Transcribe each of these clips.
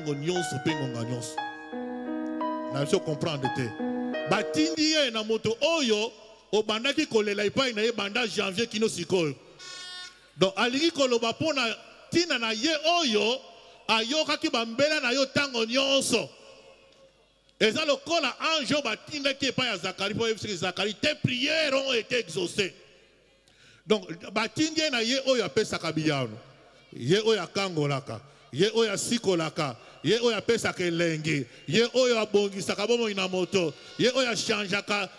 tango nyonso pe ngonga nyonso. Na biso comprendre te. Batindi ye na moto oyo obandaki kolela ipai na ye banda janvier kino sikoyo. Donc alingi koloba pona tina na ye oyo ayokaki bambela na yo tango nyonso. Eza lokola ange batindaki epai ya Zacharie po yebisaki Zacharie tes prières ont été exaucées. Donc batindi na ye oyo apesaka biyano. Ye oyo akangolaka. Ye oyo asikolaka. Ye oyo apesaka elenge. Ye oyo abongisaka bomoi na moto. Ye oyo achangeaka.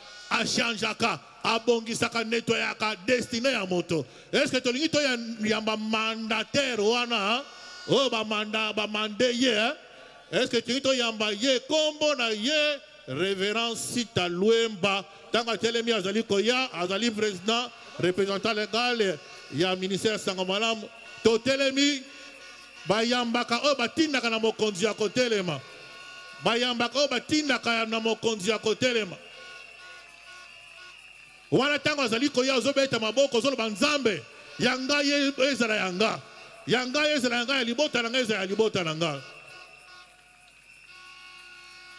Abongisaka nettoyaka destiné ya moto. Est-ce que tolingi to yamba mandataire wana? Oh ba mandé ye. Est-ce que tolingi to yamba ye kombo na ye révérend Sita Luemba tanga telemi azali koya azali président représentant légal ya ministère Sangomalam to telemi bayambaka o batindaka na mokonzi ya kotelema. Bayambaka o batindaka na mokonzi ya kotelema. Wana tango azali koya ozobeta maboko zolo banzambe yanga ye ezala yanga ezala yanga ya libota nanga ezala libota nanga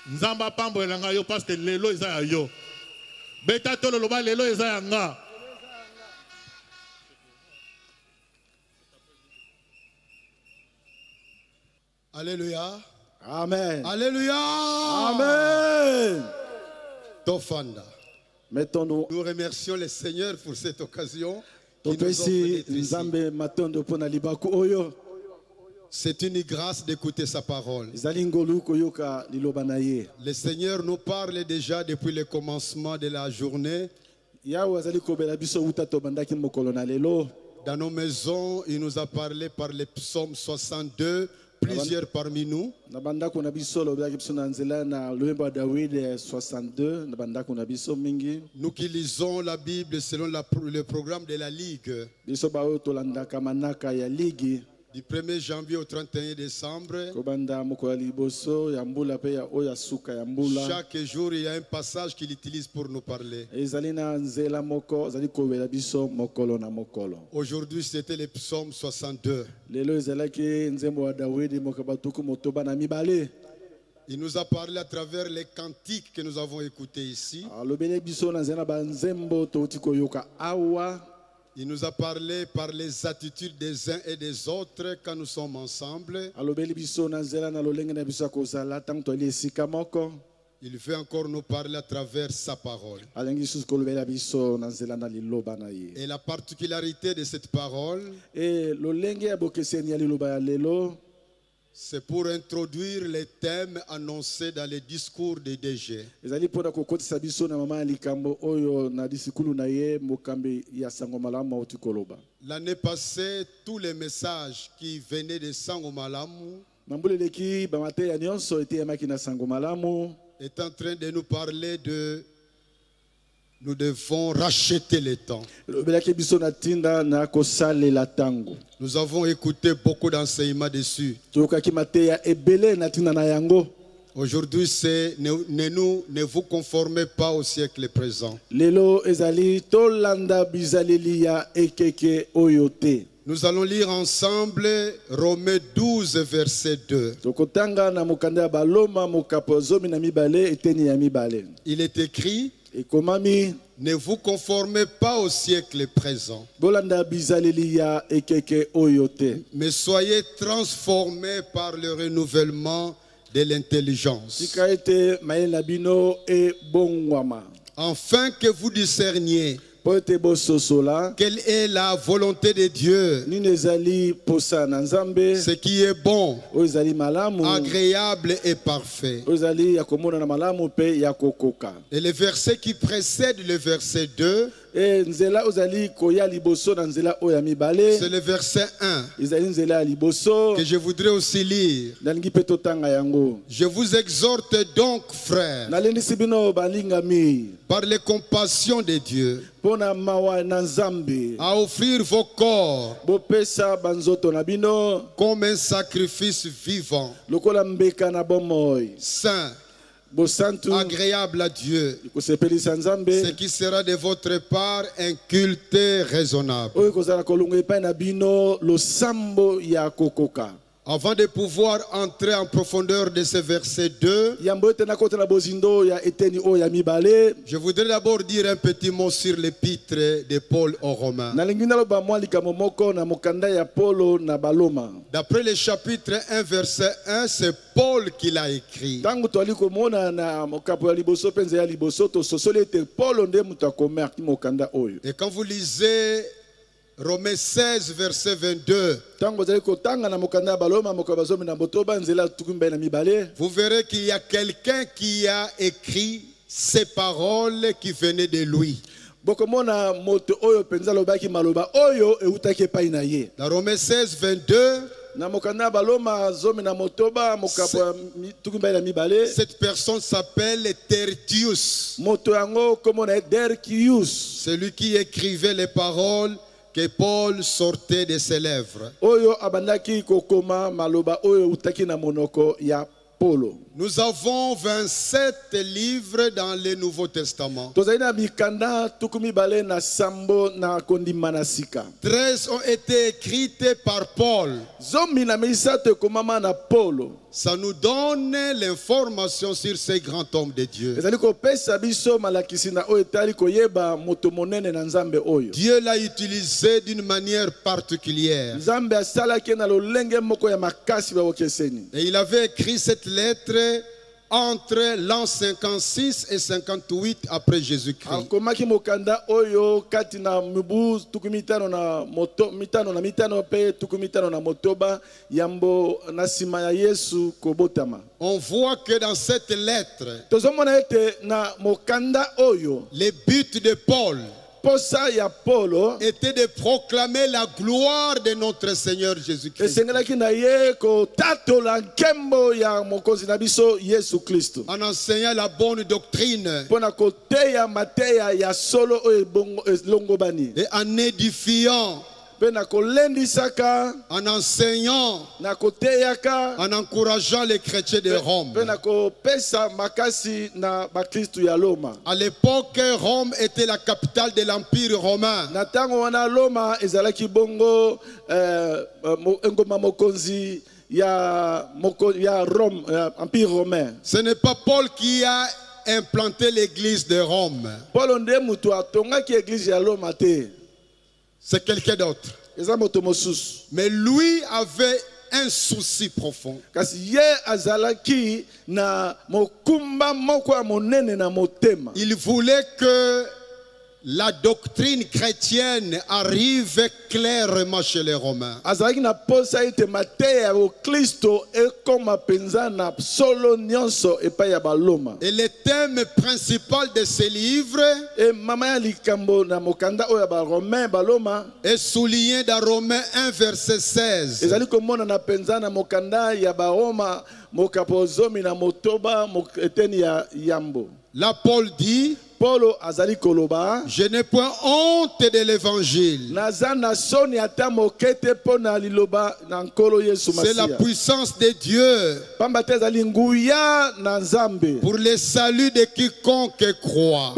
nzamba pambo elanga yo parce que lelo eza ya yo beta tolo loba lelo eza yanga. Alléluia. Amen. Alléluia. Amen. Tofanda. Mettons-nous. Nous remercions le Seigneur pour cette occasion. C'est une grâce d'écouter sa parole. Le Seigneur nous parle déjà depuis le commencement de la journée. Dans nos maisons, il nous a parlé par le psaume 62. Plusieurs parmi nous. Nous qui lisons la Bible selon le programme de la Ligue. Du 1er janvier au 31 décembre. Chaque jour, il y a un passage qu'il utilise pour nous parler. Aujourd'hui, c'était le psaume 62. Il nous a parlé à travers les cantiques que nous avons écoutés ici. Il nous a parlé par les attitudes des uns et des autres quand nous sommes ensemble. Il veut encore nous parler à travers sa parole. Et la particularité de cette parole, c'est pour introduire les thèmes annoncés dans les discours des DG. L'année passée, tous les messages qui venaient de Sangomalamu est en train de nous parler de nous devons racheter le temps. Nous avons écouté beaucoup d'enseignements dessus. Aujourd'hui, c'est ne vous conformez pas au siècle présent. Nous allons lire ensemble Romains 12, verset 2. Il est écrit: ne vous conformez pas au siècle présent, mais soyez transformés par le renouvellement de l'intelligence, afin que vous discerniez quelle est la volonté de Dieu, ce qui est bon, agréable et parfait. Et le verset qui précède le verset 2, c'est le verset 1 que je voudrais aussi lire. Je vous exhorte donc, frères, par les compassions de Dieu, à offrir vos corps comme un sacrifice vivant, saint, agréable à Dieu, ce qui sera de votre part un culte raisonnable. Avant de pouvoir entrer en profondeur de ce verset 2, je voudrais d'abord dire un petit mot sur l'épître de Paul aux Romains. D'après le chapitre 1, verset 1, c'est Paul qui l'a écrit. Et quand vous lisez Romains 16, verset 22, vous verrez qu'il y a quelqu'un qui a écrit ces paroles qui venaient de lui. Dans Romains 16, 22, cette personne s'appelle Tertius. Celui qui écrivait les paroles que Paul sortait de ses lèvres. Nous avons 27 livres dans le Nouveau Testament. 13 ont été écrites par Paul. Ça nous donne l'information sur ces grands hommes de Dieu. Dieu l'a utilisé d'une manière particulière. Et il avait écrit cette lettre entre l'an 56 et 58 après Jésus-Christ. On voit que dans cette lettre, le but de Paul était de proclamer la gloire de notre Seigneur Jésus-Christ. En enseignant la bonne doctrine et en édifiant, en enseignant, en encourageant les chrétiens de Rome. À l'époque, Rome était la capitale de l'Empire romain. Ce n'est pas Paul qui a implanté l'église de Rome. C'est quelqu'un d'autre. Mais lui avait un souci profond. Il voulait que la doctrine chrétienne arrive clairement chez les Romains. Et le thème principal de ce livre est souligné dans Romains 1, verset 16. Là, Paul dit: je n'ai point honte de l'évangile. C'est la puissance de Dieu pour le salut de quiconque croit.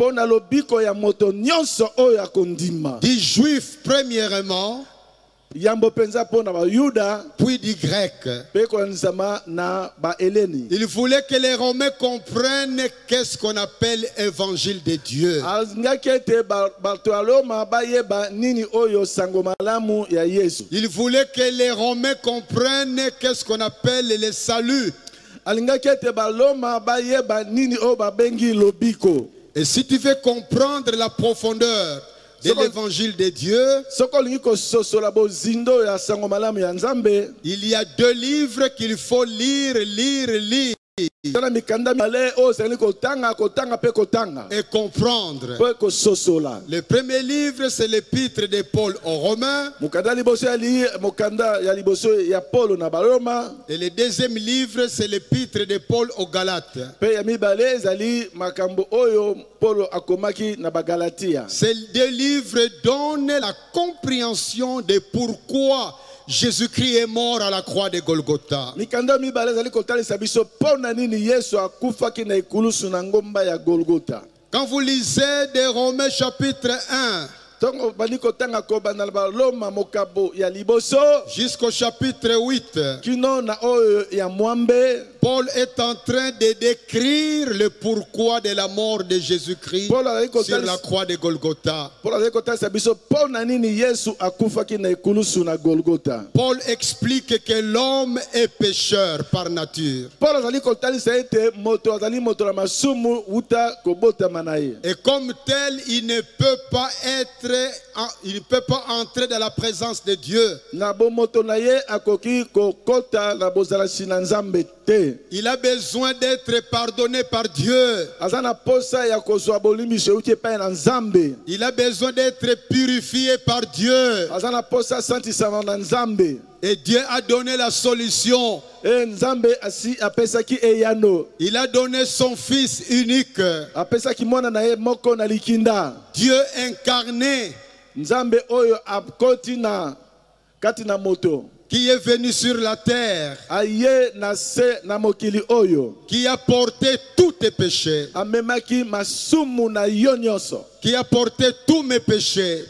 Du juif premièrement, puis du grec. Il voulait que les Romains comprennent qu'est-ce qu'on appelle évangile de Dieu. Il voulait que les Romains comprennent qu'est-ce qu'on appelle le salut. Et si tu veux comprendre la profondeur de l'évangile de Dieu, il y a 2 livres qu'il faut lire et comprendre. Le premier livre, c'est l'épître de Paul aux Romains. Et le deuxième livre, c'est l'épître de Paul aux Galates. Ces 2 livres donnent la compréhension de pourquoi Jésus-Christ est mort à la croix de Golgotha. Quand vous lisez de Romains chapitre 1, jusqu'au chapitre 8, Paul est en train de décrire le pourquoi de la mort de Jésus-Christ sur la croix de Golgotha. Paul explique que l'homme est pécheur par nature. Et comme tel, il ne peut pas entrer dans la présence de Dieu. Il a besoin d'être pardonné par Dieu. Il a besoin d'être purifié par Dieu. Et Dieu a donné la solution. Il a donné son Fils unique. Dieu incarné. Qui est venu sur la terre, qui a porté tous tes péchés, qui a porté tous mes péchés,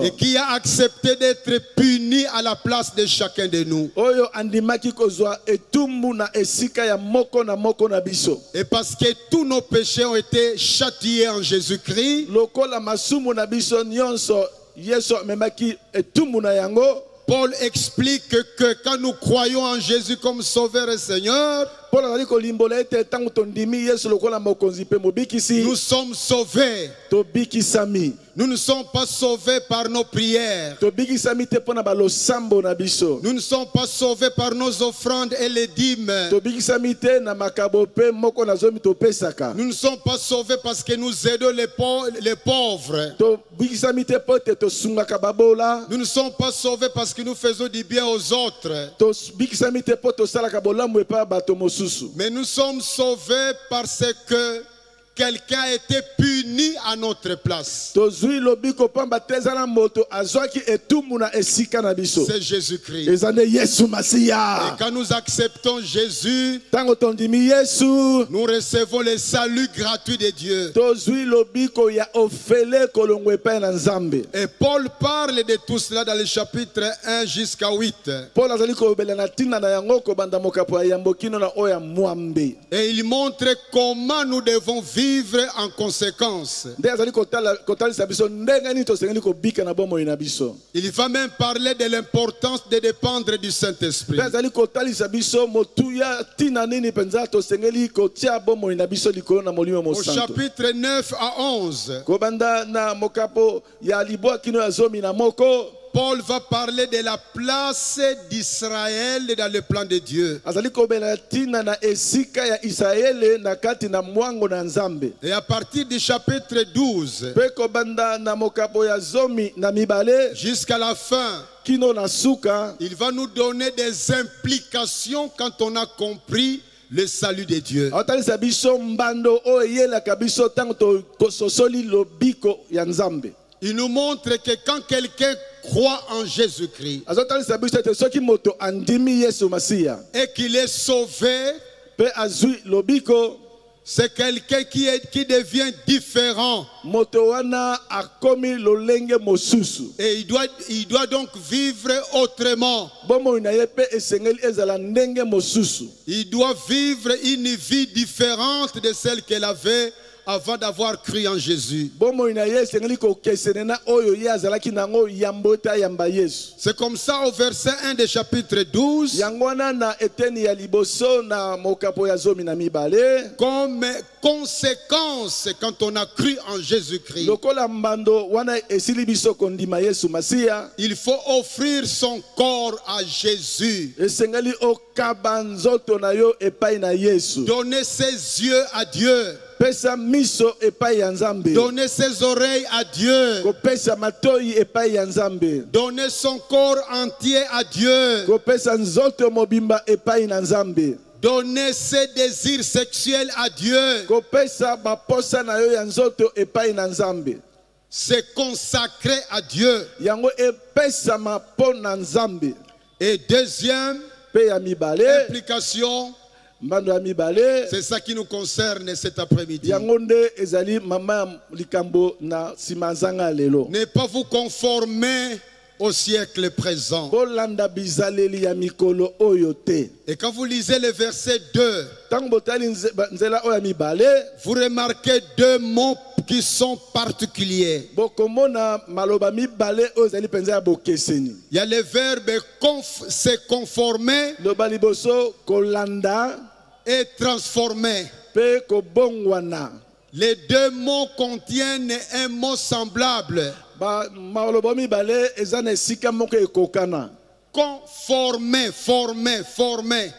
et qui a accepté d'être puni à la place de chacun de nous. Et parce que tous nos péchés ont été châtiés en Jésus-Christ, Paul explique que quand nous croyons en Jésus comme Sauveur et Seigneur, nous sommes sauvés. Nous ne sommes pas sauvés par nos prières. Nous ne sommes pas sauvés par nos offrandes et les dîmes. Nous ne sommes pas sauvés parce que nous aidons les pauvres. Nous ne sommes pas sauvés parce que nous faisons du bien aux autres. Mais nous sommes sauvés parce que quelqu'un a été puni à notre place. C'est Jésus-Christ. Et quand nous acceptons Jésus, nous recevons le salut gratuit de Dieu. Et Paul parle de tout cela dans le chapitre 1 jusqu'à 8. Et il montre comment nous devons vivre en conséquence. Il va même parler de l'importance de dépendre du Saint-Esprit. Au chapitre 9 à 11, Paul va parler de la place d'Israël dans le plan de Dieu. Et à partir du chapitre 12 jusqu'à la fin, il va nous donner des implications quand on a compris le salut de Dieu. Il nous montre que quand quelqu'un croit en Jésus-Christ et qu'il est sauvé, c'est quelqu'un qui devient différent. Et il doit donc vivre autrement. Il doit vivre une vie différente de celle qu'elle avait avant d'avoir cru en Jésus. C'est comme ça au verset 1 du chapitre 12. Comme conséquence, quand on a cru en Jésus-Christ, il faut offrir son corps à Jésus. Donner ses yeux à Dieu. Donner ses oreilles à Dieu. Donner son corps entier à Dieu. Donner ses désirs sexuels à Dieu. C'est consacré à Dieu. Et deuxième implication, C'est ça qui nous concerne cet après-midi. Ne pas vous conformer au siècle présent. Et quand vous lisez le verset 2, vous remarquez deux mots qui sont particuliers. Il y a le verbe se conformer et transformer. Les deux mots contiennent un mot semblable. Conformer, former, former.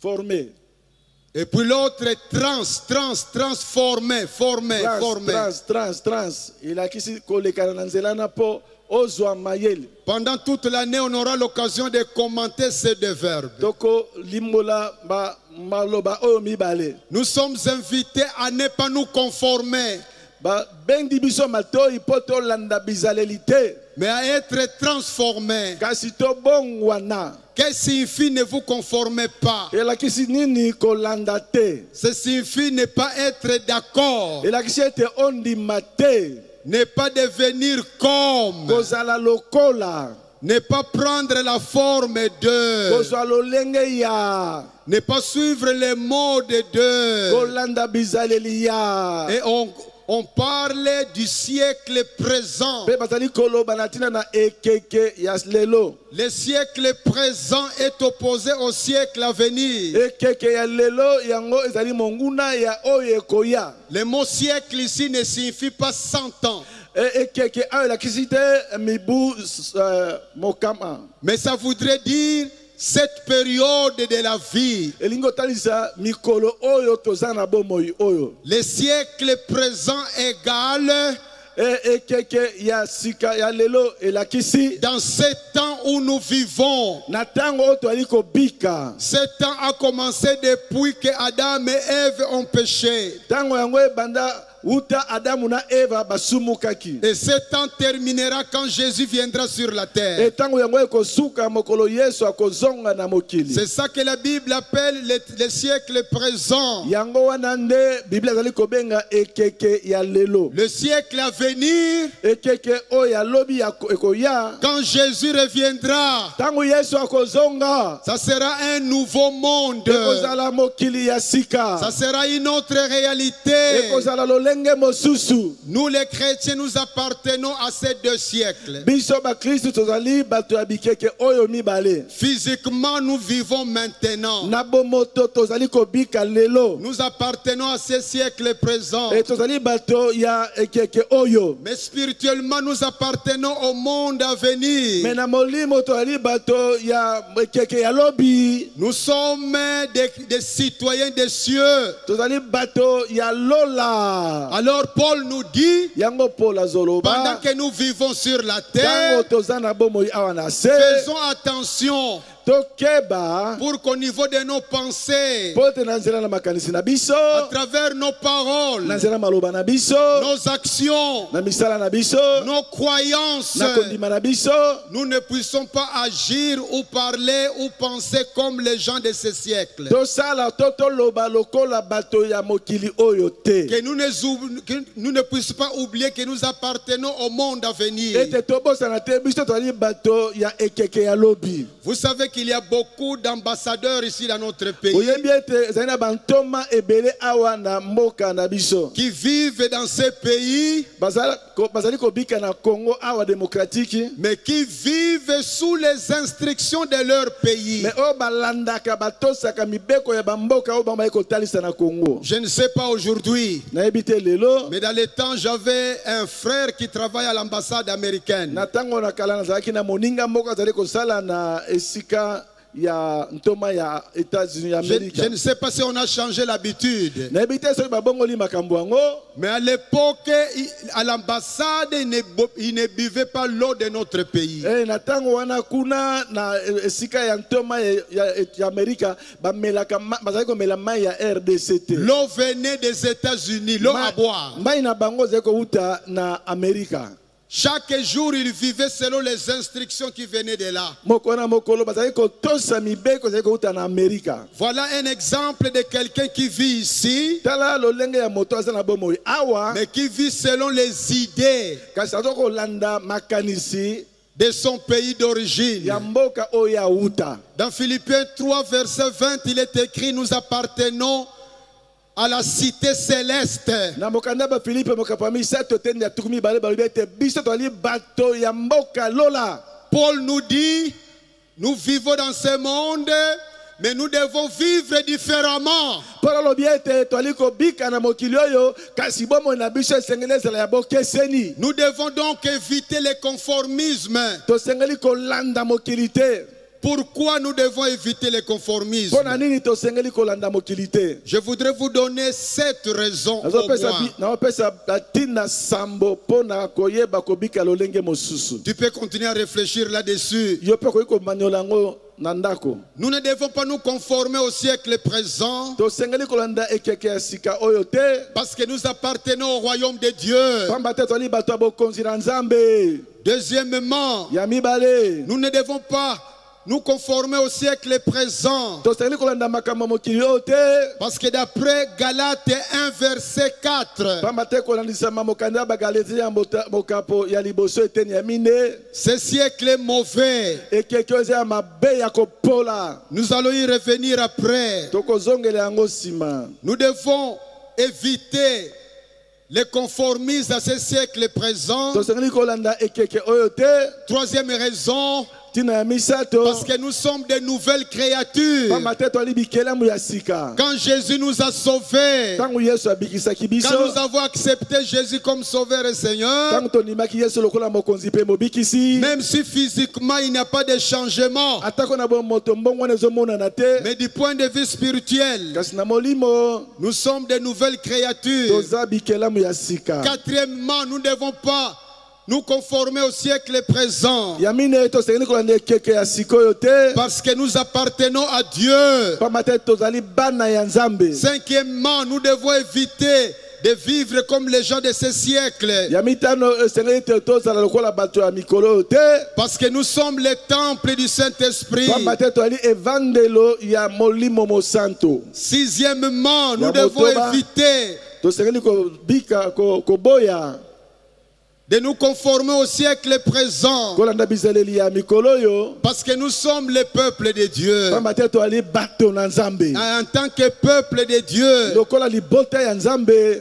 Former. Et puis l'autre est transformer, former, former. Il a pendant toute l'année, on aura l'occasion de commenter ces deux verbes. Nous sommes invités à ne pas nous conformer, mais à être transformés. Qu'est-ce qui signifie ne vous conformez pas? Ce signifie ne pas être d'accord, ne pas devenir comme, ne pas prendre la forme de, ne pas suivre les modes de. Et on parle du siècle présent. Le siècle présent est opposé au siècle à venir. Le mot siècle ici ne signifie pas 100 ans. Mais ça voudrait dire cette période de la vie. Le siècle présent égale dans ce temps où nous vivons. Ce temps a commencé depuis que Adam et Ève ont péché. Et ce temps terminera quand Jésus viendra sur la terre. C'est ça que la Bible appelle le siècle présent. Le siècle à venir, quand Jésus reviendra, ça sera un nouveau monde. Ça sera une autre réalité. Nous les chrétiens, nous appartenons à ces deux siècles. Physiquement, nous vivons maintenant. Nous appartenons à ces siècles présents. Mais spirituellement, nous appartenons au monde à venir. Nous sommes des citoyens des cieux. Alors Paul nous dit, pendant que nous vivons sur la terre, faisons attention pour qu'au niveau de nos pensées, à travers nos paroles, nos actions, nos croyances, nous ne puissions pas agir ou parler ou penser comme les gens de ce siècle. Que nous ne puissions pas oublier que nous appartenons au monde à venir. Vous savez qu'il y a beaucoup d'ambassadeurs ici dans notre pays qui vivent dans ces pays, mais qui vivent sous les instructions de leur pays. Je ne sais pas aujourd'hui, mais dans les temps, j'avais un frère qui travaille à l'ambassade américaine. Je ne sais pas si on a changé l'habitude, mais à l'époque, à l'ambassade, ils ne buvaient pas l'eau de notre pays. L'eau venait des États-Unis, l'eau à boire. Chaque jour, il vivait selon les instructions qui venaient de là. Voilà un exemple de quelqu'un qui vit ici, mais qui vit selon les idées de son pays d'origine. Dans Philippiens 3, verset 20, il est écrit: nous appartenons à la cité céleste. Paul nous dit, nous vivons dans ce monde, mais nous devons vivre différemment. Nous devons donc éviter le conformisme. Pourquoi nous devons éviter le conformisme? Je voudrais vous donner 7 raisons au moins. Tu peux continuer à réfléchir là-dessus. Nous ne devons pas nous conformer au siècle présent, parce que nous appartenons au royaume de Dieu. Deuxièmement, nous ne devons pas nous conformer au siècle présent, parce que d'après Galates 1 verset 4, ce siècle est mauvais. Nous allons y revenir après. Nous devons éviter le conformisme à ce siècle présent. Troisième raison, parce que nous sommes de nouvelles créatures. Quand Jésus nous a sauvés, quand nous avons accepté Jésus comme Sauveur et Seigneur, même si physiquement il n'y a pas de changement, mais du point de vue spirituel, nous sommes de nouvelles créatures. Quatrièmement, nous ne devons pas nous conformer au siècle présent, parce que nous appartenons à Dieu. Cinquièmement, nous devons éviter de vivre comme les gens de ce siècle, parce que nous sommes le temple du Saint-Esprit. Sixièmement, nous devons éviter de nous conformer au siècle présent, parce que nous sommes le peuple de Dieu. En tant que peuple de Dieu,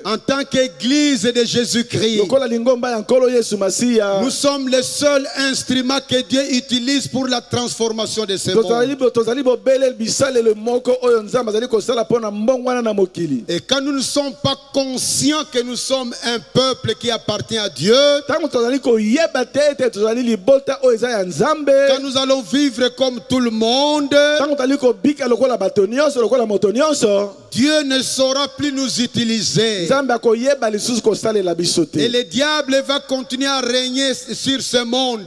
en tant qu'église de Jésus-Christ, nous sommes le seul instrument que Dieu utilise pour la transformation de ce monde. Et quand nous ne sommes pas conscients que nous sommes un peuple qui appartient à Dieu, quand nous allons vivre comme tout le monde, Dieu ne saura plus nous utiliser. Et le diable va continuer à régner sur ce monde.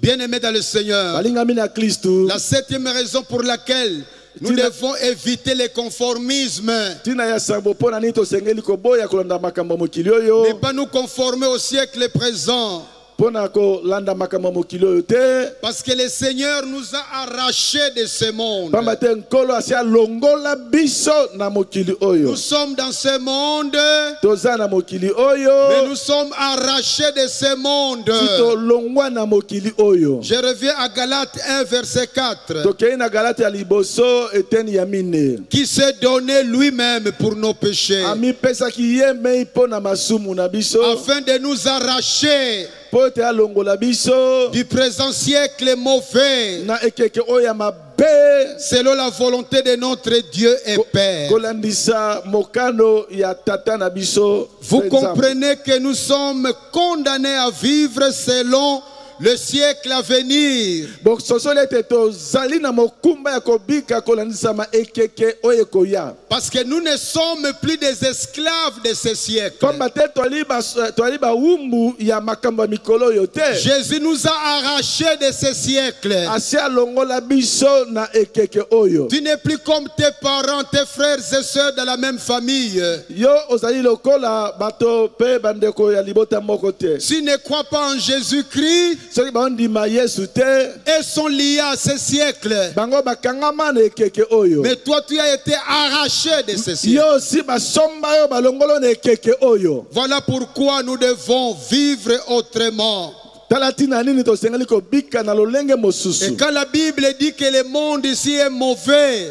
Bien-aimés dans le Seigneur, la septième raison pour laquelle nous devons éviter le conformisme, ne pas nous conformer au siècle présent, parce que le Seigneur nous a arrachés de ce monde. Nous sommes dans ce monde, mais nous sommes arrachés de ce monde. Je reviens à Galates 1 verset 4, qui s'est donné lui-même pour nos péchés, afin de nous arracher du présent siècle mauvais, selon la volonté de notre Dieu et Père. Vous comprenez que nous sommes condamnés à vivre selon le siècle à venir. Parce que nous ne sommes plus des esclaves de ce siècle. Jésus nous a arrachés de ce siècle. Tu n'es plus comme tes parents, tes frères et sœurs de la même famille. S'ils ne croient pas en Jésus-Christ, ils sont liés à ce siècle. Mais toi, tu as été arraché de ce siècle. Voilà pourquoi nous devons vivre autrement. Et quand la Bible dit que le monde ici est mauvais, et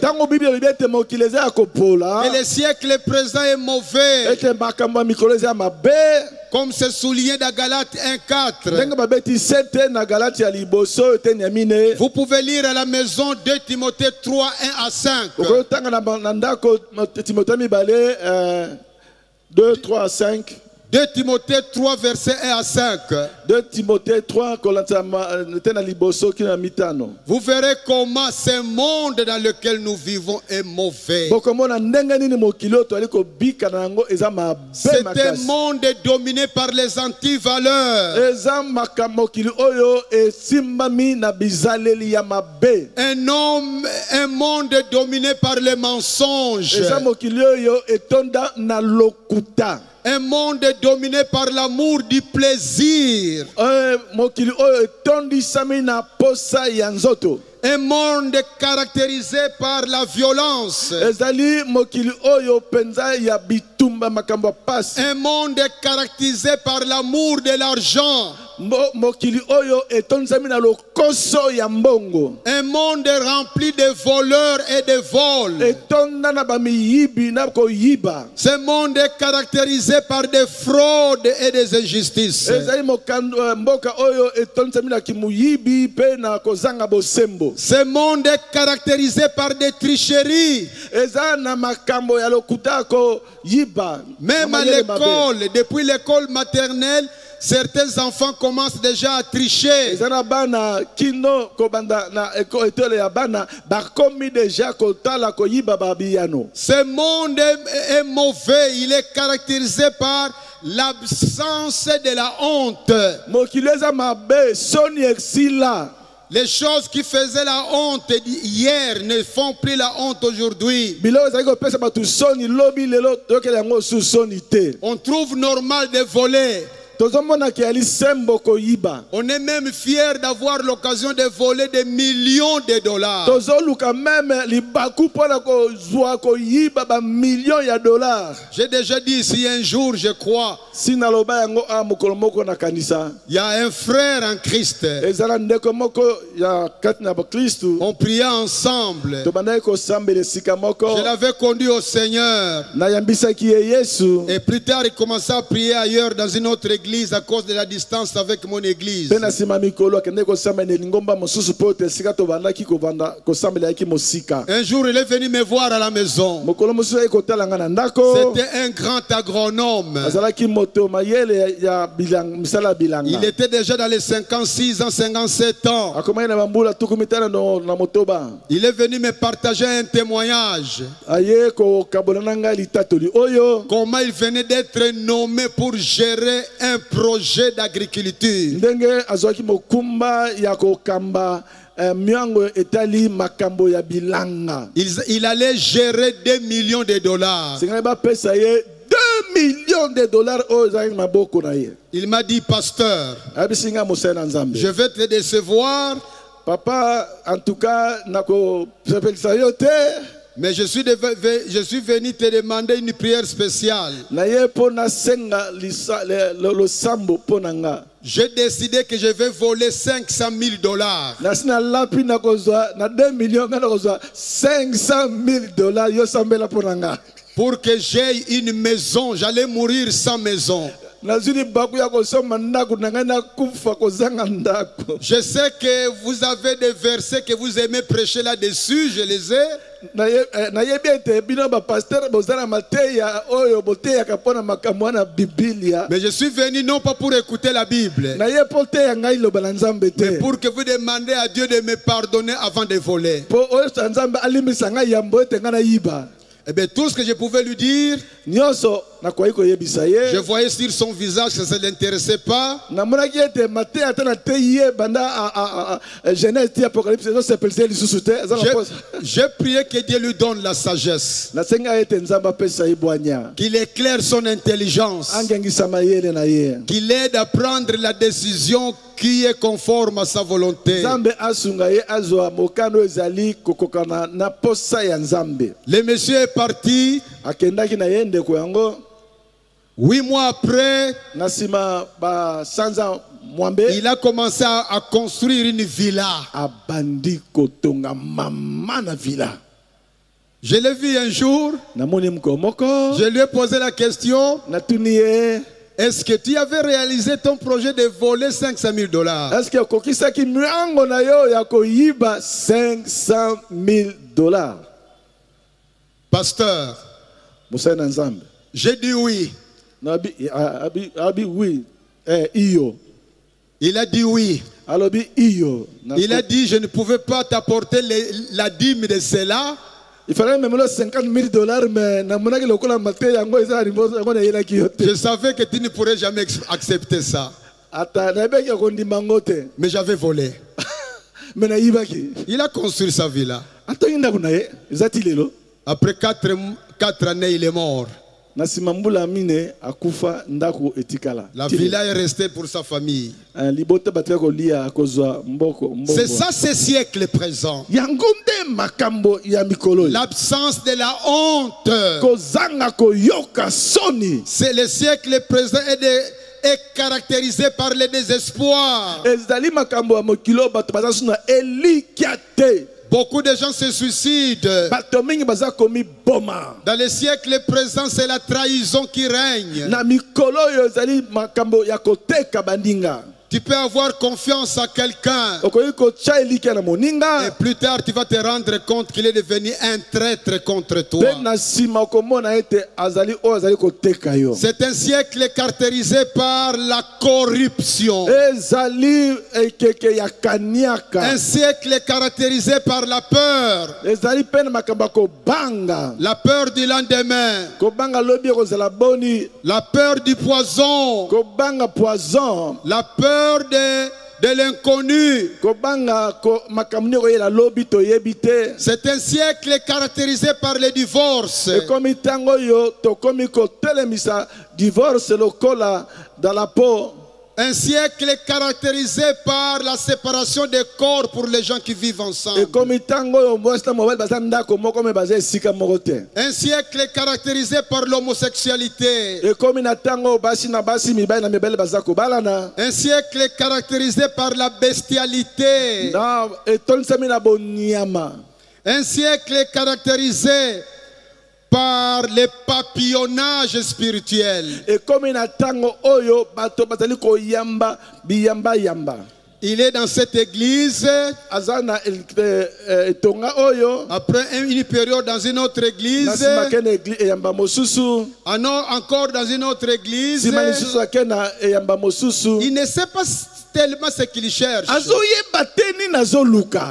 le siècle présent est mauvais, comme c'est souligné dans Galates 1:4, vous pouvez lire à la maison 2 Timothée 3, 1 à 5. 2, 3 à 5. 2 Timothée 3, verset 1 à 5. 2 Timothée 3, vous verrez comment ce monde dans lequel nous vivons est mauvais. C'est un monde dominé par les antivaleurs. Un monde dominé par les mensonges. Un monde dominé par l'amour du plaisir. Un monde caractérisé par la violence. Un monde caractérisé par l'amour de l'argent. Un monde rempli de voleurs et de vols. Ce monde est caractérisé par des fraudes et des injustices. Ce monde est caractérisé par des tricheries. Même à l'école, depuis l'école maternelle, certains enfants commencent déjà à tricher. Ce monde est mauvais. Il est caractérisé par l'absence de la honte. Les choses qui faisaient la honte hier ne font plus la honte aujourd'hui. On trouve normal de voler. On est même fier d'avoir l'occasion de voler des millions de dollars. J'ai déjà dit ici un jour, je crois, il y a un frère en Christ. On priait ensemble. Je l'avais conduit au Seigneur. Et plus tard, il commençait à prier ailleurs dans une autre église à cause de la distance avec mon église. Un jour, il est venu me voir à la maison. C'était un grand agronome. Il était déjà dans les 56 ans, 57 ans. Il est venu me partager un témoignage. Comment il venait d'être nommé pour gérer un projet d'agriculture. Il allait gérer 2 millions de dollars. 2 millions de dollars. Il m'a dit, pasteur, je vais te décevoir. Papa, en tout cas, mais je suis venu te demander une prière spéciale. J'ai décidé que je vais voler 500 000 dollars. 500 000 dollars. Pour que j'aie une maison. J'allais mourir sans maison. Je sais que vous avez des versets que vous aimez prêcher là-dessus, je les ai. Mais je suis venu non pas pour écouter la Bible, mais pour que vous demandiez à Dieu de me pardonner avant de voler. Eh bien, tout ce que je pouvais lui dire, je voyais sur son visage que ça ne l'intéressait pas. J'ai prié que Dieu lui donne la sagesse, qu'il éclaire son intelligence, qu'il aide à prendre la décision qui est conforme à sa volonté. Le monsieur est parti. 8 mois après, il a commencé à construire une villa. Je l'ai vu un jour. Je lui ai posé la question: est-ce que tu avais réalisé ton projet de voler $500,000? Est-ce que kokisaki mlango na yo ya koyiba $500,000? Pasteur, j'ai dit oui. Oui. Il a dit oui. Il a dit: je ne pouvais pas t'apporter la dîme de cela. Il fallait même $50,000, mais je savais que tu ne pourrais jamais accepter ça. Mais j'avais volé. Il a construit sa villa. Après 4 années, il est mort. La villa est restée pour sa famille. C'est ça, ce siècle présent. L'absence de la honte. C'est le siècle présent est caractérisé par le désespoir. Beaucoup de gens se suicident. Dans le siècle présent, c'est la trahison qui règne. Tu peux avoir confiance à quelqu'un et plus tard tu vas te rendre compte qu'il est devenu un traître contre toi. C'est un siècle caractérisé par la corruption. Un siècle caractérisé par la peur. La peur du lendemain. La peur du poison. La peur de l'inconnu. C'est un siècle caractérisé par le divorce. Un siècle caractérisé par la séparation des corps pour les gens qui vivent ensemble. Un siècle caractérisé par l'homosexualité. Un siècle caractérisé par la bestialité. Un siècle caractérisé par le papillonnage spirituel. Il est dans cette église. Après une période dans une autre église. Encore dans une autre église. Il ne sait pas tellement ce qu'il cherche.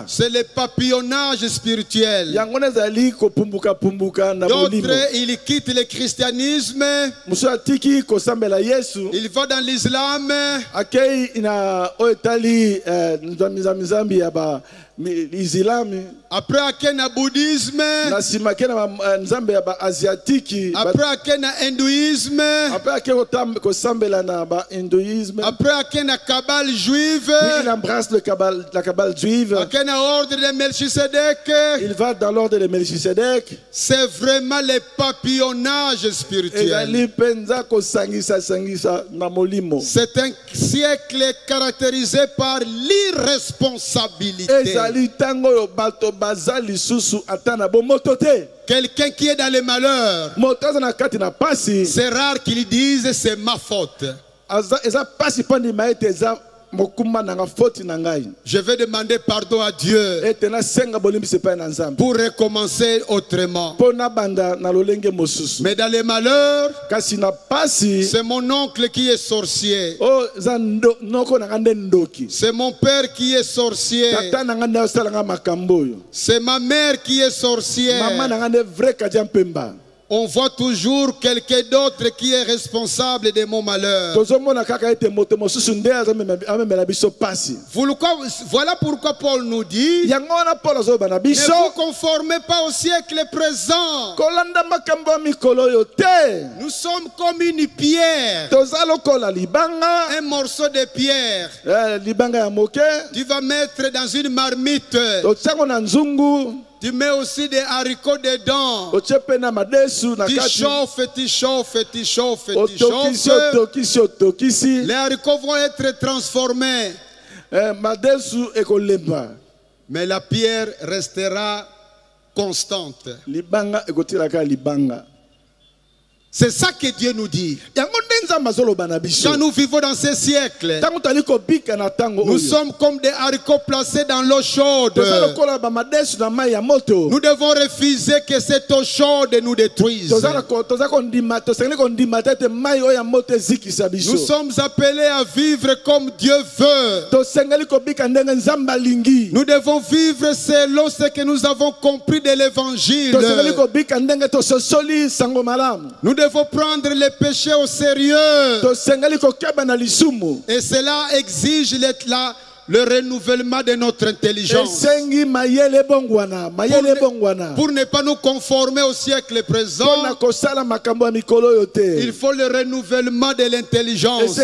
C'est le papillonnage spirituel. D'autres, ils quittent le christianisme. Il va dans l'islam. Après akena bouddhisme. Après akena hindouisme. Après akena kabbale juive. Il embrasse la kabbale juive. Akena ordre de Melchisedec. Il va dans l'ordre de Melchisedec. C'est vraiment le papillonnage spirituel. C'est un siècle caractérisé par l'irresponsabilité. Quelqu'un qui est dans le malheur, c'est rare qu'il dise c'est ma faute. Je vais demander pardon à Dieu pour recommencer autrement. Mais dans les malheurs, c'est mon oncle qui est sorcier. C'est mon père qui est sorcier. C'est ma mère qui est sorcière. On voit toujours quelqu'un d'autre qui est responsable de mon malheur. Voilà pourquoi Paul nous dit: ne vous conformez pas au siècle présent. Nous sommes comme une pierre, un morceau de pierre. Tu vas mettre dans une marmite. Tu mets aussi des haricots dedans. Tu chauffes. Les haricots vont être transformés. Mais la pierre restera constante. C'est ça que Dieu nous dit. Quand nous vivons dans ces siècles, nous sommes comme des haricots placés dans l'eau chaude. Nous devons refuser que cette eau chaude nous détruise. Nous sommes appelés à vivre comme Dieu veut. Nous devons vivre selon ce que nous avons compris de l'évangile. Nous devons prendre les péchés au sérieux. Et cela exige le renouvellement de notre intelligence. Pour ne pas nous conformer au siècle présent, il faut le renouvellement de l'intelligence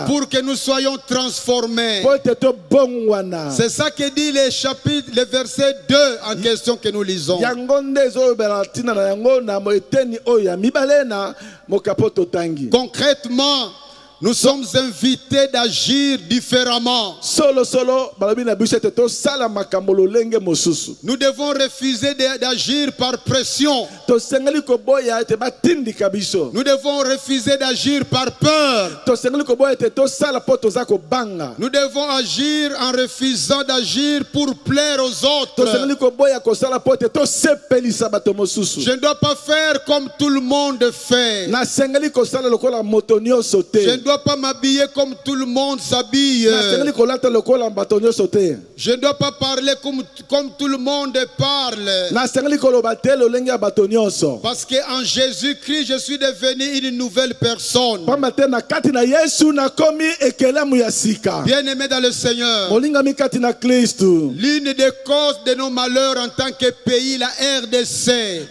pour que nous soyons transformés. C'est ça que dit le verset 2 en question que nous lisons. Concrètement, nous sommes invités d'agir différemment. Nous devons refuser d'agir par pression. Nous devons refuser d'agir par peur. Nous devons agir en refusant d'agir pour plaire aux autres. Je ne dois pas faire comme tout le monde fait. Je ne dois pas m'habiller comme tout le monde s'habille. Je ne dois pas parler comme tout le monde parle. Parce qu'en Jésus-Christ, je suis devenu une nouvelle personne. Bien-aimé dans le Seigneur, l'une des causes de nos malheurs en tant que pays, la RDC.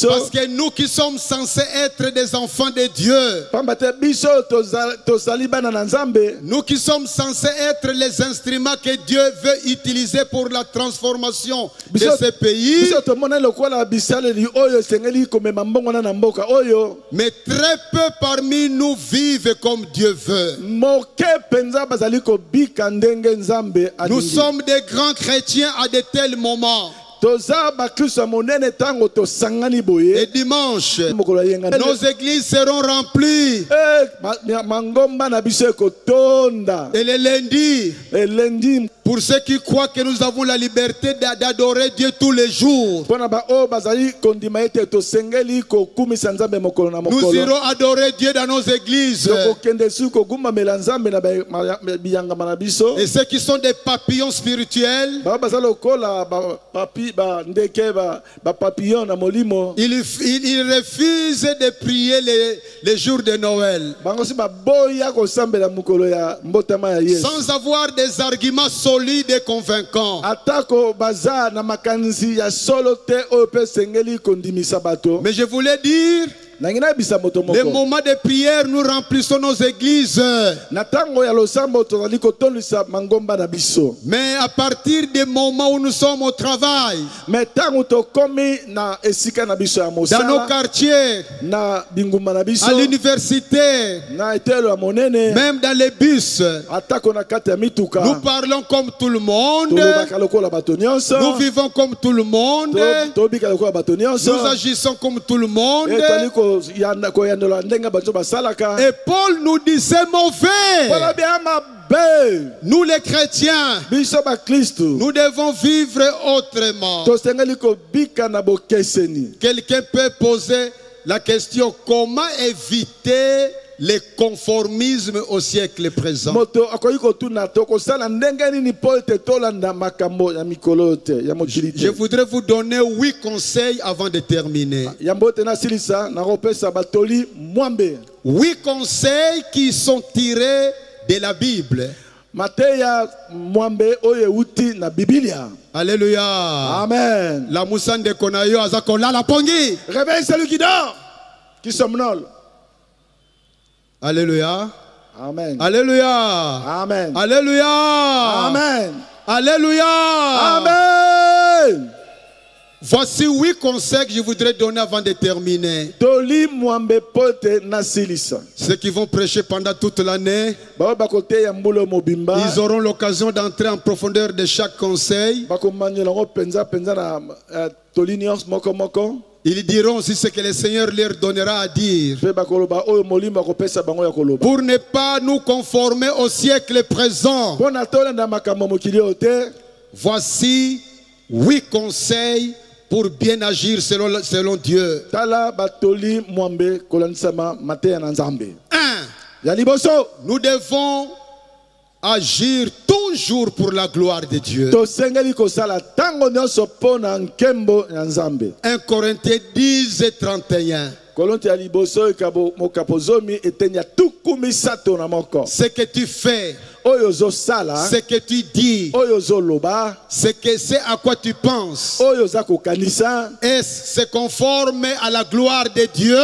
Parce que nous qui sommes censés être des enfants de Dieu, nous qui sommes censés être les instruments que Dieu veut utiliser pour la transformation de ce pays, mais très peu parmi nous vivent comme Dieu veut. Nous sommes des grands chrétiens à de tels moments. Et dimanche, nos églises seront remplies. Et le lundi, pour ceux qui croient que nous avons la liberté d'adorer Dieu tous les jours, nous irons adorer Dieu dans nos églises. Et ceux qui sont des papillons spirituels, ils refusent de prier les jours de Noël sans avoir des arguments solides et convaincants. Mais je voulais dire, Les moments de prière, nous remplissons nos églises. Mais à partir des moments où nous sommes au travail, dans nos quartiers, à l'université, même dans les bus, nous parlons comme tout le monde, nous vivons comme tout le monde, nous agissons comme tout le monde. Et Paul nous dit c'est mauvais. Nous les chrétiens, nous devons vivre autrement. Quelqu'un peut poser la question: comment éviter le conformisme au siècle présent? Je voudrais vous donner 8 conseils avant de terminer. 8 conseils qui sont tirés de la Bible. Alléluia. Amen. La moussane de Konayo azakola la pongi. Réveille celui qui dort, qui somnole. Alléluia. Amen. Alléluia. Amen. Alléluia. Amen. Alléluia. Amen. Voici 8 conseils que je voudrais donner avant de terminer. Ceux qui vont prêcher pendant toute l'année, ils auront l'occasion d'entrer en profondeur de chaque conseil. Ils diront aussi ce que le Seigneur leur donnera à dire, pour ne pas nous conformer au siècle présent. Voici 8 conseils pour bien agir selon Dieu. 1. Nous devons agir toujours pour la gloire de Dieu. 1 Corinthiens 10 et 31. Ce que tu fais, ce que tu dis, c'est à quoi tu penses, est-ce conforme à la gloire de Dieu?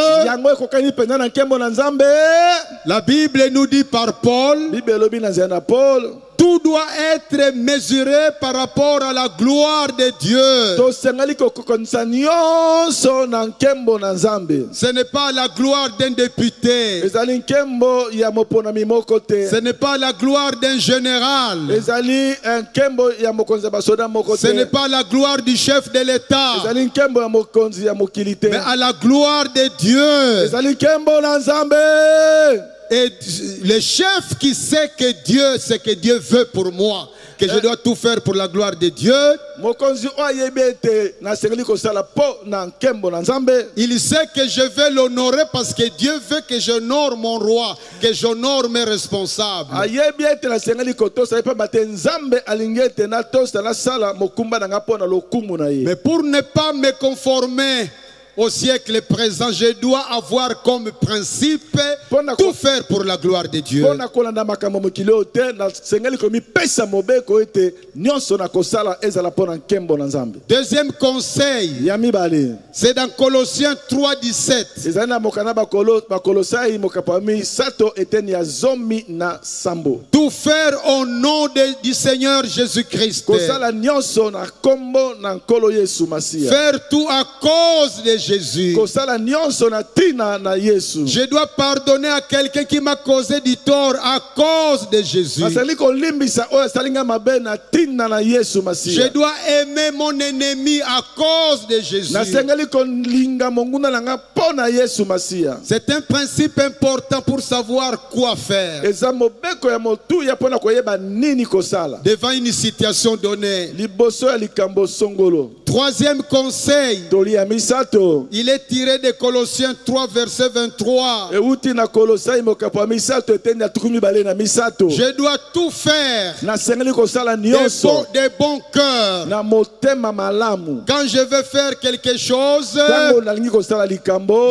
La Bible nous dit par Paul, tout doit être mesuré par rapport à la gloire de Dieu. Ce n'est pas la gloire d'un député. Ce n'est pas la gloire d'un général. Ce n'est pas la gloire du chef de l'État. Mais à la gloire de Dieu. Et le chef qui sait que Dieu, ce que Dieu veut pour moi, que je dois tout faire pour la gloire de Dieu, il sait que je vais l'honorer parce que Dieu veut que j'honore mon roi, que j'honore mes responsables. Mais pour ne pas me conformer au siècle présent, je dois avoir comme principe tout faire pour la gloire de Dieu. Deuxième conseil, c'est dans Colossiens 3:17. Tout faire au nom du Seigneur Jésus-Christ. Faire tout à cause de Jésus. Je dois pardonner à quelqu'un qui m'a causé du tort à cause de Jésus. Je dois aimer mon ennemi à cause de Jésus. C'est un principe important pour savoir quoi faire devant une situation donnée. Troisième conseil, il est tiré de Colossiens 3 verset 23. Je dois tout faire de bon cœur. Quand je veux faire quelque chose,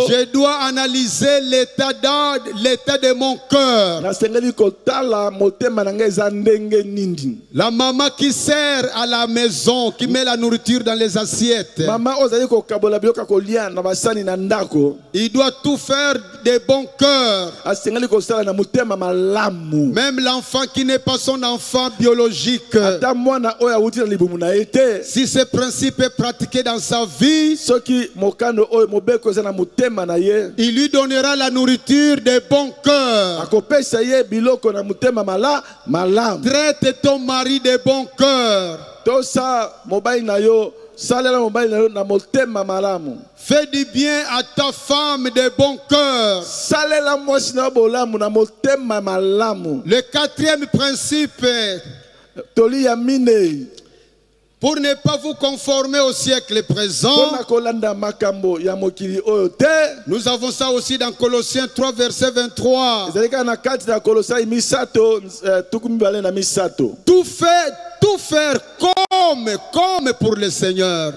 je dois analyser l'état de mon cœur. La maman qui sert à la maison, qui met la nourriture dans les les assiettes. Il doit tout faire de bon cœur. Même l'enfant qui n'est pas son enfant biologique, si ce principe est pratiqué dans sa vie, il lui donnera la nourriture de bon cœur. Traite ton mari de bon cœur. Fais du bien à ta femme de bon cœur. Le quatrième principe, pour ne pas vous conformer au siècle présent, nous avons ça aussi dans Colossiens 3 verset 23. Tout faire comme pour le Seigneur.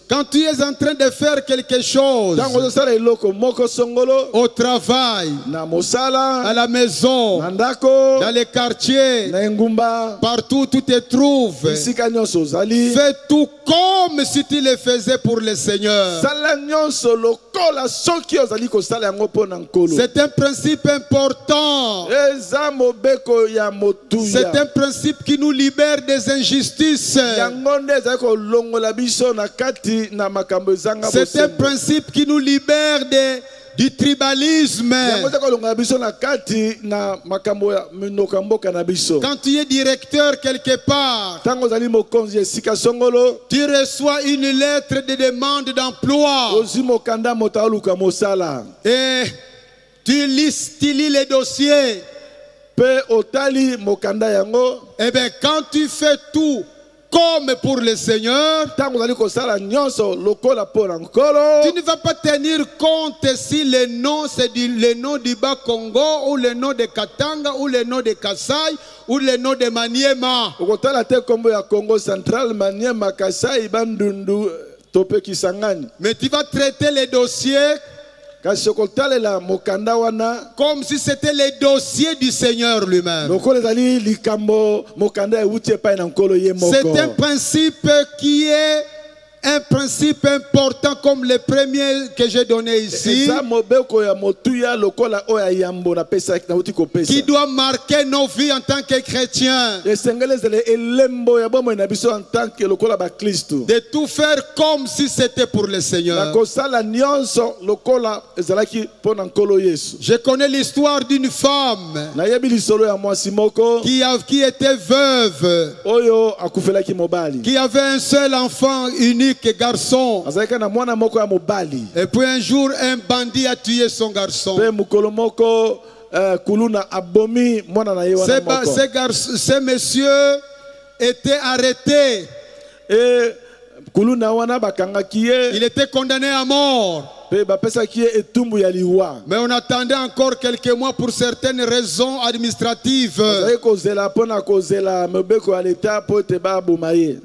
Quand tu es en train de faire quelque chose, au travail, à la maison, dans les quartiers, partout où tu te trouves, fais tout comme si tu le faisais pour le Seigneur. C'est un principe important. C'est un principe qui nous libère des injustices. C'est un principe qui nous libère du tribalisme. Quand tu es directeur quelque part, tu reçois une lettre de demande d'emploi et tu lis les dossiers. Et bien quand tu fais tout comme pour le Seigneur, tu ne vas pas tenir compte si le nom c'est le nom du Bas-Congo ou le nom de Katanga ou le nom de Kasai ou le nom de Maniema. Mais tu vas traiter les dossiers comme si c'était les dossiers du Seigneur lui-même. C'est un principe qui est un principe important comme le premier que j'ai donné ici, qui doit marquer nos vies en tant que chrétiens. De tout faire comme si c'était pour le Seigneur. Je connais l'histoire d'une femme qui était veuve, qui avait un seul enfant unique, garçon. Et puis un jour un bandit a tué son garçon. Ce monsieur était arrêté. Il était condamné à mort. Mais on attendait encore quelques mois pour certaines raisons administratives.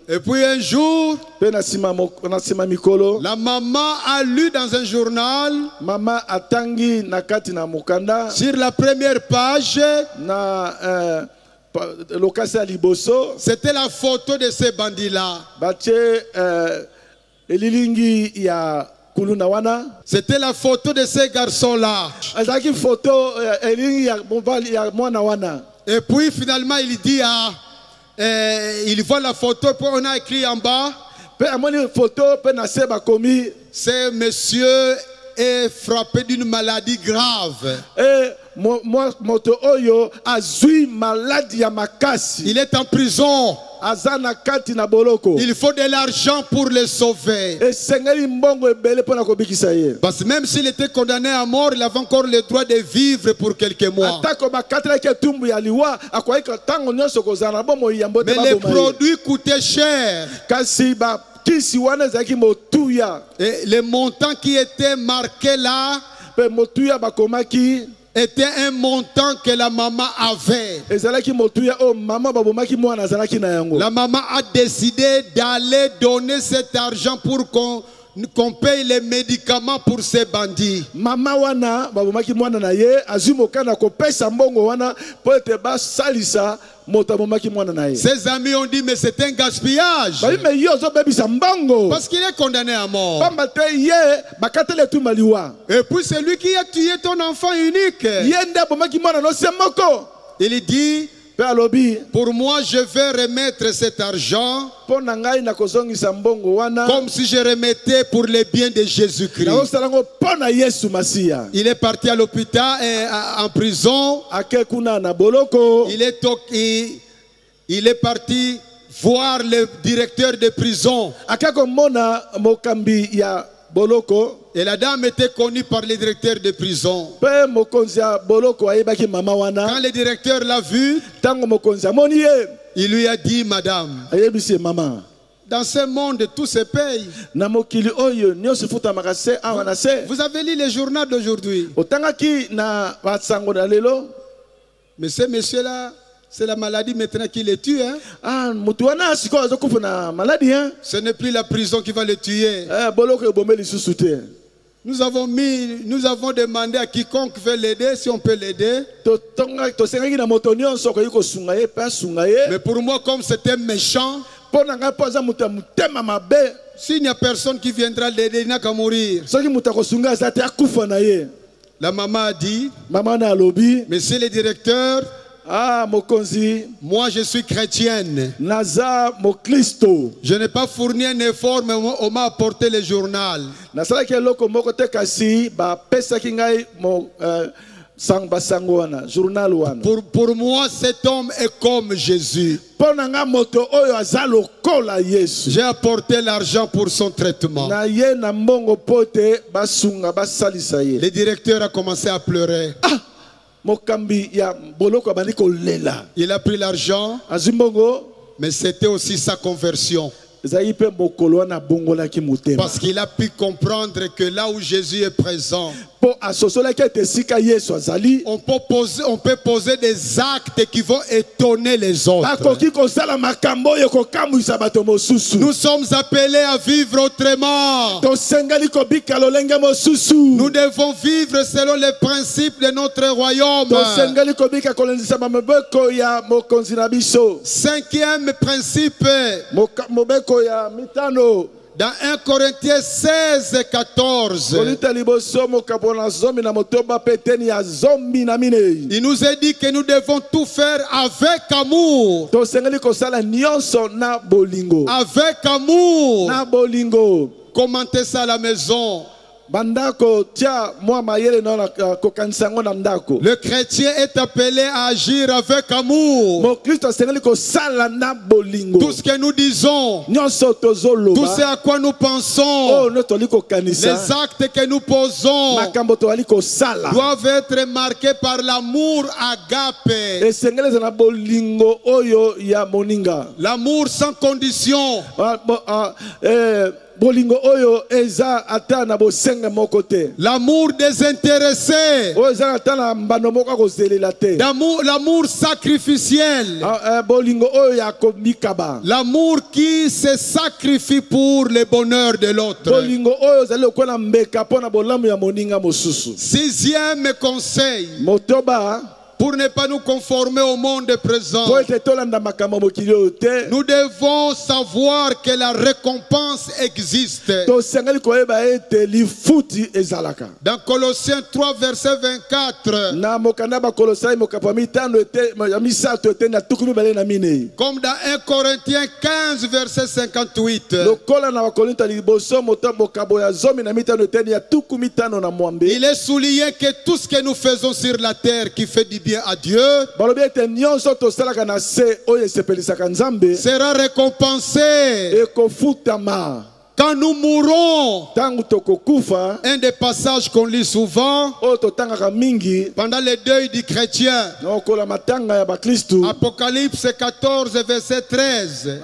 Et puis un jour, la maman a lu dans un journal, sur la première page, c'était la photo de ces bandits-là. C'était la photo de ces garçons-là. Et puis finalement il dit, il voit la photo, puis on a écrit en bas, ce monsieur est frappé d'une maladie grave. Il est en prison. Il faut de l'argent pour le sauver. Parce que même s'il était condamné à mort, il avait encore le droit de vivre pour quelques mois. Mais les produits coûtaient cher. Et le montant qui était marqué là était un montant que la maman avait. La maman a décidé d'aller donner cet argent pour qu'on qu'on paye les médicaments pour ces bandits. Mama wana babomaki mwana na ye azumoka na kopesa mbongo wana po ete ba salisa moto babomaki mwana na ye. Ses amis ont dit mais c'est un gaspillage. Ba me yo zo bebisa mbongo. Parce qu'il est condamné à mort. Bamba te ye bakatele tu maliwa. Et puis c'est lui qui a tué ton enfant unique. Yende bomaki mwana no semoko. Il dit pour moi je vais remettre cet argent comme si je remettais pour les biens de Jésus-Christ. Il est parti à l'hôpital et en prison. Il est parti voir le directeur de prison. Et la dame était connue par le directeur de prison. Quand le directeur l'a vue, il lui a dit, madame, dans ce monde, tout se paye. Vous avez lu le journal d'aujourd'hui. Mais ce monsieur-là, c'est la maladie maintenant qui le tue. Hein? Ce n'est plus la prison qui va le tuer. Nous avons demandé à quiconque veut l'aider, si on peut l'aider. Mais pour moi, comme c'était méchant, s'il n'y a personne qui viendra l'aider, il n'a qu'à mourir. La maman a dit, monsieur le directeur, moi je suis chrétienne. Je n'ai pas fourni un effort, mais on m'a apporté le journal. Pour moi, cet homme est comme Jésus. J'ai apporté l'argent pour son traitement. Le directeur a commencé à pleurer. Il a pris l'argent, mais c'était aussi sa conversion. Parce qu'il a pu comprendre que là où Jésus est présent, on peut poser des actes qui vont étonner les autres. Nous sommes appelés à vivre autrement. Nous devons vivre selon les principes de notre royaume. Cinquième principe, dans 1 Corinthiens 16, 14, il nous est dit que nous devons tout faire avec amour. Avec amour. Commentez ça à la maison. Le chrétien est appelé à agir avec amour. Tout ce que nous disons, tout ce à quoi nous pensons, les actes que nous posons doivent être marqués par l'amour agape. L'amour sans condition. L'amour désintéressé. L'amour sacrificiel. L'amour qui se sacrifie pour le bonheur de l'autre. Sixième conseil. Pour ne pas nous conformer au monde présent, nous devons savoir que la récompense existe. Dans Colossiens 3, verset 24, comme dans 1 Corinthiens 15, verset 58, il est souligné que tout ce que nous faisons sur la terre qui fait du bien à Dieu sera récompensé. Quand nous mourrons, un des passages qu'on lit souvent pendant le deuil du chrétien, Apocalypse 14, verset 13,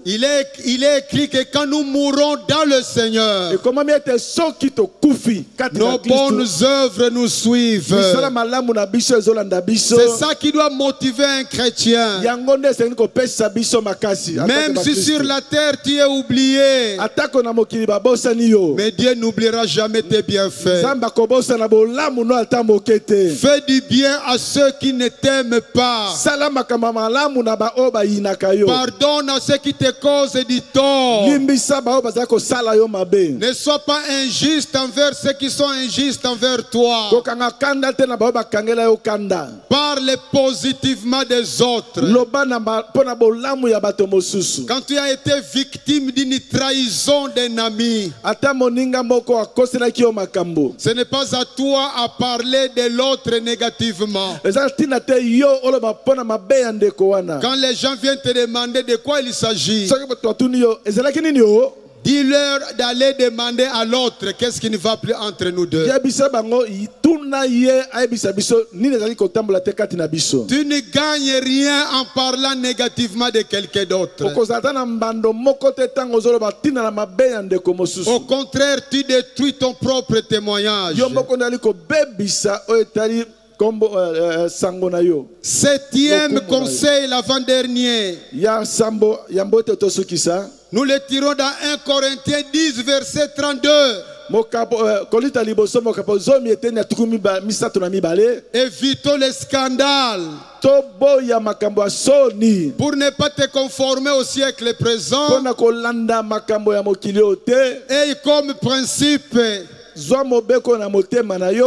il est écrit que quand nous mourrons dans le Seigneur, nos bonnes œuvres nous suivent. C'est ça qui doit motiver un chrétien. Même si sur la terre tu es oublié, mais Dieu n'oubliera jamais tes bienfaits. Fais du bien à ceux qui ne t'aiment pas. Pardonne à ceux qui te causent du tort. Ne sois pas injuste envers ceux qui sont injustes envers toi. Parle positivement des autres. Quand tu as été victime d'une trahison d'un ami, ce n'est pas à toi à parler de l'autre négativement. Quand les gens viennent te demander de quoi il s'agit, dis-leur d'aller demander à l'autre qu'est-ce qui ne va plus entre nous deux. Tu ne gagnes rien en parlant négativement de quelqu'un d'autre. Au contraire, tu détruis ton propre témoignage. Septième conseil, l'avant-dernier. Nous le tirons dans 1 Corinthiens 10, verset 32. Évitons les scandales pour ne pas te conformer au siècle présent. Et comme principe,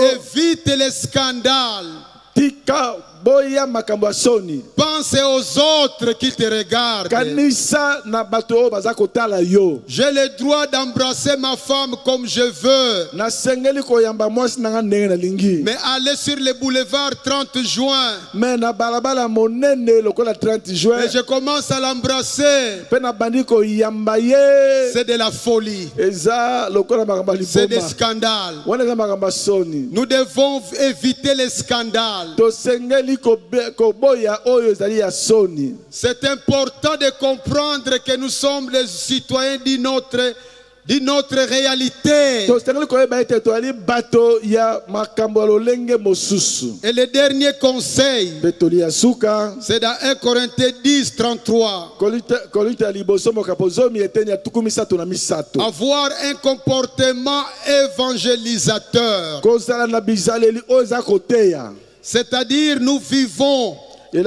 évite les scandales. Pense aux autres qui te regardent. J'ai le droit d'embrasser ma femme comme je veux. Mais aller sur le boulevard 30 juin, et je commence à l'embrasser, c'est de la folie. C'est des scandales. Nous devons éviter les scandales. C'est important de comprendre que nous sommes les citoyens d'une autre réalité. Et le dernier conseil, c'est dans 1 Corinthiens 10, 33. Avoir un comportement évangélisateur. C'est-à-dire, nous vivons de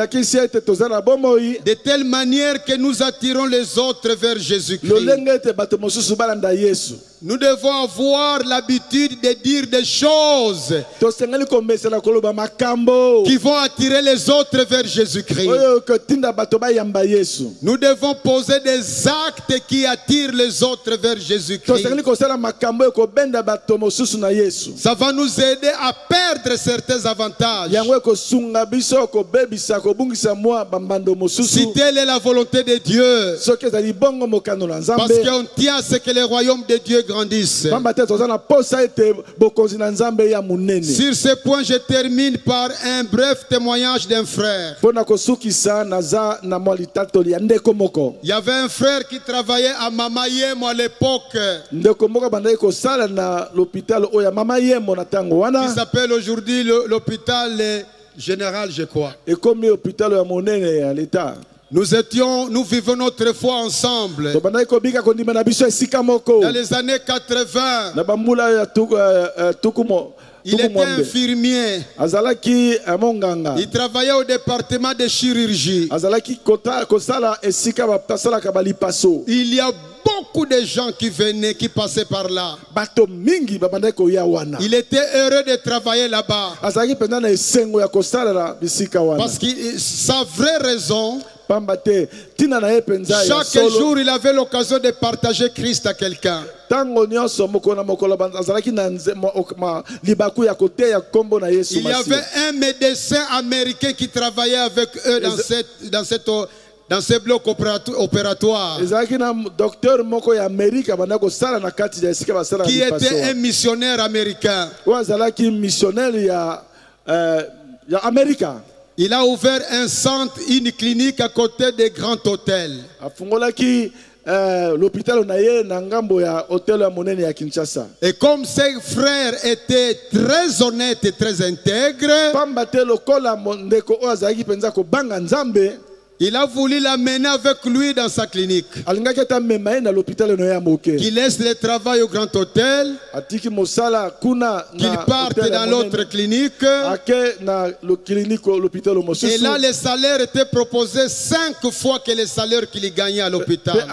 telle manière que nous attirons les autres vers Jésus-Christ. Nous devons avoir l'habitude de dire des choses qui vont attirer les autres vers Jésus-Christ. Nous devons poser des actes qui attirent les autres vers Jésus-Christ. Ça va nous aider à perdre certains avantages. Si telle est la volonté de Dieu, parce qu'on tient à ce que le royaume de Dieu grandisse. Sur ce point, je termine par un bref témoignage d'un frère. Il y avait un frère qui travaillait à Mamayemo à l'époque. Il s'appelle aujourd'hui l'hôpital général, je crois. Nous vivons notre foi ensemble. Dans les années 80, il était infirmier. Il travaillait au département de chirurgie. Il y a beaucoup de gens qui venaient, qui passaient par là. Il était heureux de travailler là-bas. Parce que sa vraie raison, chaque jour il avait l'occasion de partager Christ à quelqu'un. Il y avait un médecin américain qui travaillait avec eux dans ce bloc opératoire, qui était un missionnaire américain. Il a ouvert un centre, une clinique à côté des grands hôtels. Et comme ses frères étaient très honnêtes et très intègres, Il a voulu l'amener avec lui dans sa clinique. Qu'il laisse le travail au grand hôtel. Qu'il parte dans l'autre clinique. Et là, le salaire était proposé 5 fois que le salaire qu'il gagnait à l'hôpital.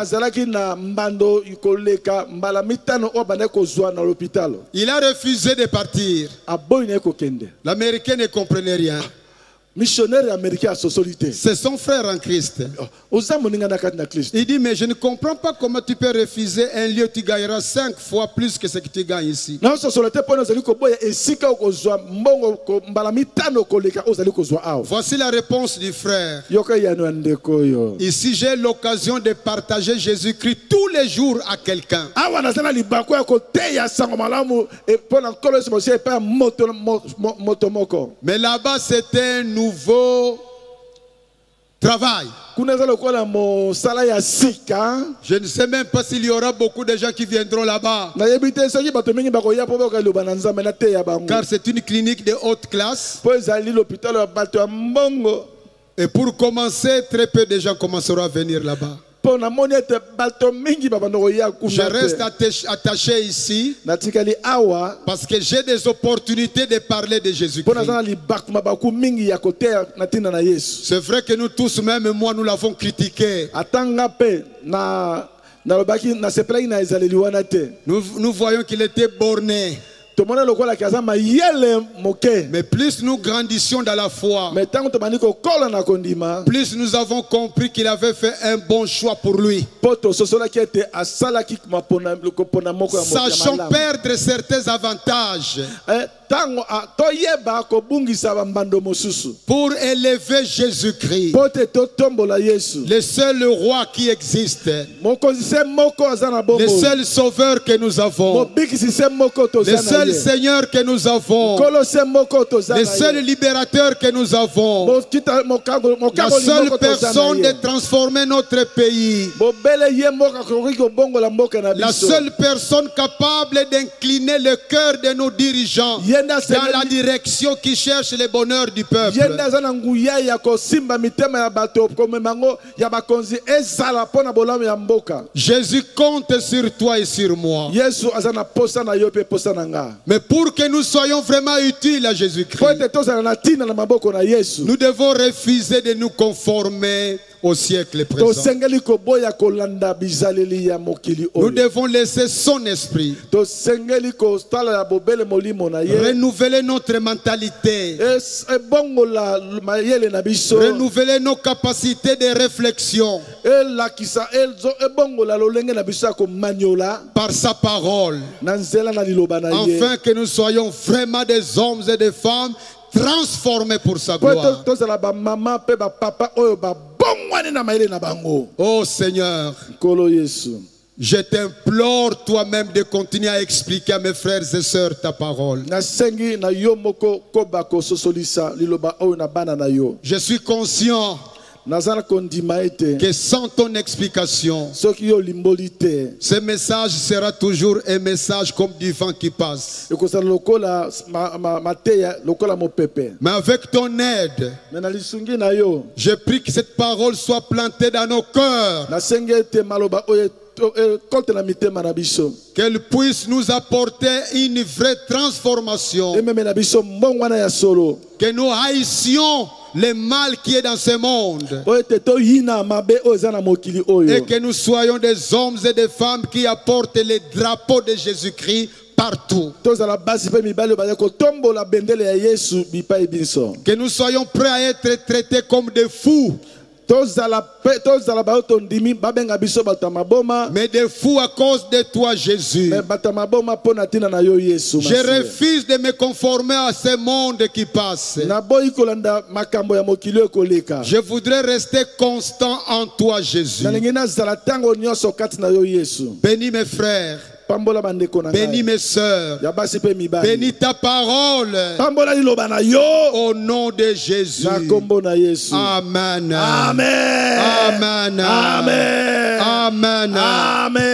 Il a refusé de partir. L'Américain ne comprenait rien. Missionnaire américain à société. C'est son frère en Christ. Il dit, mais je ne comprends pas comment tu peux refuser un lieu où tu gagneras 5 fois plus que ce que tu gagnes ici. Voici la réponse du frère. Ici, j'ai l'occasion de partager Jésus-Christ tous les jours à quelqu'un. Mais là-bas, c'était un nouveau travail. Je ne sais même pas s'il y aura beaucoup de gens qui viendront là-bas. Car c'est une clinique de haute classe. Et pour commencer, très peu de gens commenceront à venir là-bas. Je reste attaché ici parce que j'ai des opportunités de parler de Jésus-Christ. C'est vrai que nous tous, même moi, nous l'avons critiqué. Nous voyons qu'il était borné. Mais plus nous grandissions dans la foi, plus nous avons compris qu'il avait fait un bon choix pour lui. Sachant perdre certains avantages pour élever Jésus-Christ, le seul roi qui existe, le seul sauveur que nous avons, le seul Seigneur que nous avons, le seul libérateur que nous avons, la seule personne de transformer notre pays, la seule personne capable d'incliner le cœur de nos dirigeants dans la direction qui cherche le bonheur du peuple. Jésus compte sur toi et sur moi. Mais pour que nous soyons vraiment utiles à Jésus-Christ, nous devons refuser de nous conformer au siècle présent. Nous devons laisser son esprit renouveler notre mentalité, renouveler nos capacités de réflexion par sa parole, afin que nous soyons vraiment des hommes et des femmes transformés pour sa gloire. Oh Seigneur, je t'implore toi-même de continuer à expliquer à mes frères et sœurs ta parole. Je suis conscient que sans ton explication, ce message sera toujours un message comme du vent qui passe. Mais avec ton aide, je prie que cette parole soit plantée dans nos cœurs, qu'elle puisse nous apporter une vraie transformation, que nous haïssions le mal qui est dans ce monde et que nous soyons des hommes et des femmes qui apportent les drapeaux de Jésus-Christ partout. Que nous soyons prêts à être traités comme des fous, mais des fous à cause de toi, Jésus. Je refuse de me conformer à ce monde qui passe. Je voudrais rester constant en toi, Jésus. Bénis mes frères, bénis mes sœurs, bénis ta parole au nom de Jésus. Amen. Amen. Amen. Amen. Amen. Amen.